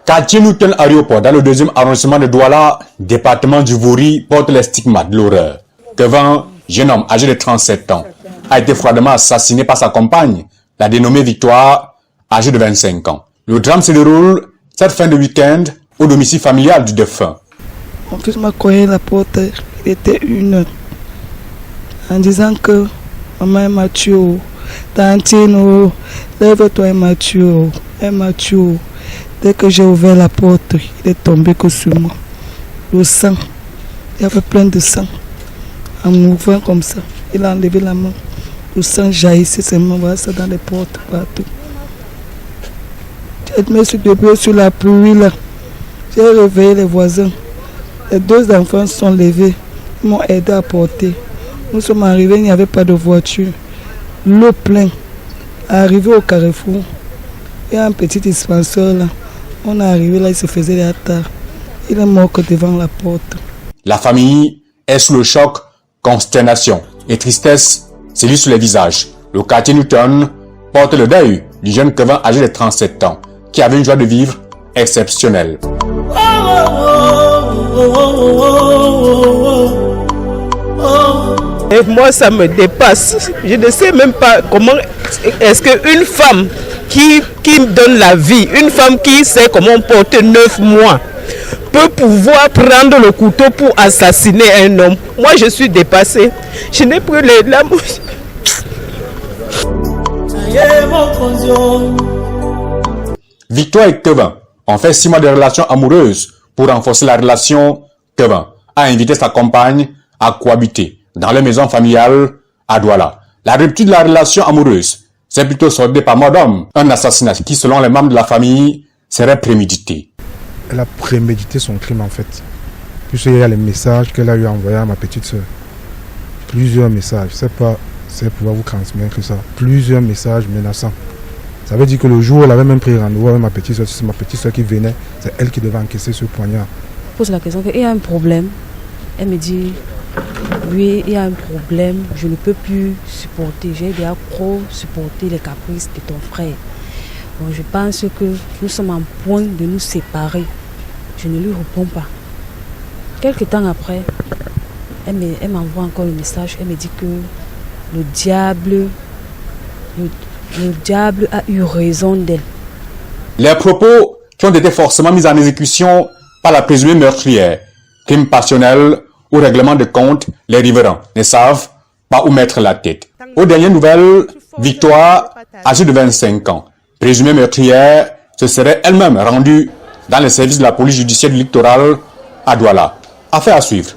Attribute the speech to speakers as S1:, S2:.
S1: Quartier Newton Aéroport, dans le 2e arrondissement de Douala, département du Vouri, porte les stigmates de l'horreur. Kevin, jeune homme âgé de 37 ans, a été froidement assassiné par sa compagne, la dénommée Victoire, âgée de 25 ans. Le drame se déroule cette fin de week-end au domicile familial du défunt.
S2: Mon fils m'a cogné la porte, il était 1h, en disant que maman est mature, Tantine, lève-toi, elle m'a tué. Dès que j'ai ouvert la porte, il est tombé que sur moi. Le sang, il y avait plein de sang. En mouvant comme ça, il a enlevé la main. Le sang jaillissait seulement, voilà ça dans les portes, partout. Je me suis debout sur la pluie là. J'ai réveillé les voisins. Les 2 enfants sont levés. Ils m'ont aidé à porter. Nous sommes arrivés, il n'y avait pas de voiture. L'eau pleine. Arrivé au carrefour, il y a un petit dispensaire là. On est arrivé là, il se faisait la tard. Il est mort que devant la porte.
S1: La famille est sous le choc, consternation et tristesse sévit sur les visages. Le quartier Newton porte le deuil du jeune Kevin âgé de 37 ans, qui avait une joie de vivre exceptionnelle.
S3: Et moi, ça me dépasse. Je ne sais même pas comment est-ce qu'une femme qui me donne la vie, une femme qui sait comment porter 9 mois, peut pouvoir prendre le couteau pour assassiner un homme. Moi, je suis dépassée. Je n'ai plus les larmes.
S1: Victoire et Kevin ont fait 6 mois de relation amoureuse. Pour renforcer la relation, Kevin a invité sa compagne à cohabiter dans leur maison familiale à Douala. La rupture de la relation amoureuse s'est plutôt soldée par mort d'homme, un assassinat qui, selon les membres de la famille, serait prémédité.
S4: Elle a prémédité son crime en fait, puisqu'il y a les messages qu'elle a eu envoyés à ma petite soeur. Plusieurs messages, je ne sais pas si elle pouvait vous transmettre ça. Plusieurs messages menaçants. Ça veut dire que le jour où elle avait même pris rendez-vous avec ma petite soeur, c'est ma petite soeur qui venait, c'est elle qui devait encaisser ce poignard.
S5: Je pose la question, il y a un problème. Elle me dit, oui, il y a un problème, je ne peux plus supporter. J'ai déjà trop supporté les caprices de ton frère. Bon, je pense que nous sommes en point de nous séparer. Je ne lui réponds pas. Quelques temps après, elle m'envoie encore le message. Elle me dit que le diable a eu raison d'elle.
S1: Les propos qui ont été forcément mis en exécution par la présumée meurtrière, crime passionnel ou règlement de compte, les riverains ne savent pas où mettre la tête. Aux dernières nouvelles, Victoire, âgée de 25 ans, présumée meurtrière, se serait elle-même rendue dans les services de la police judiciaire du littoral à Douala. Affaire à suivre.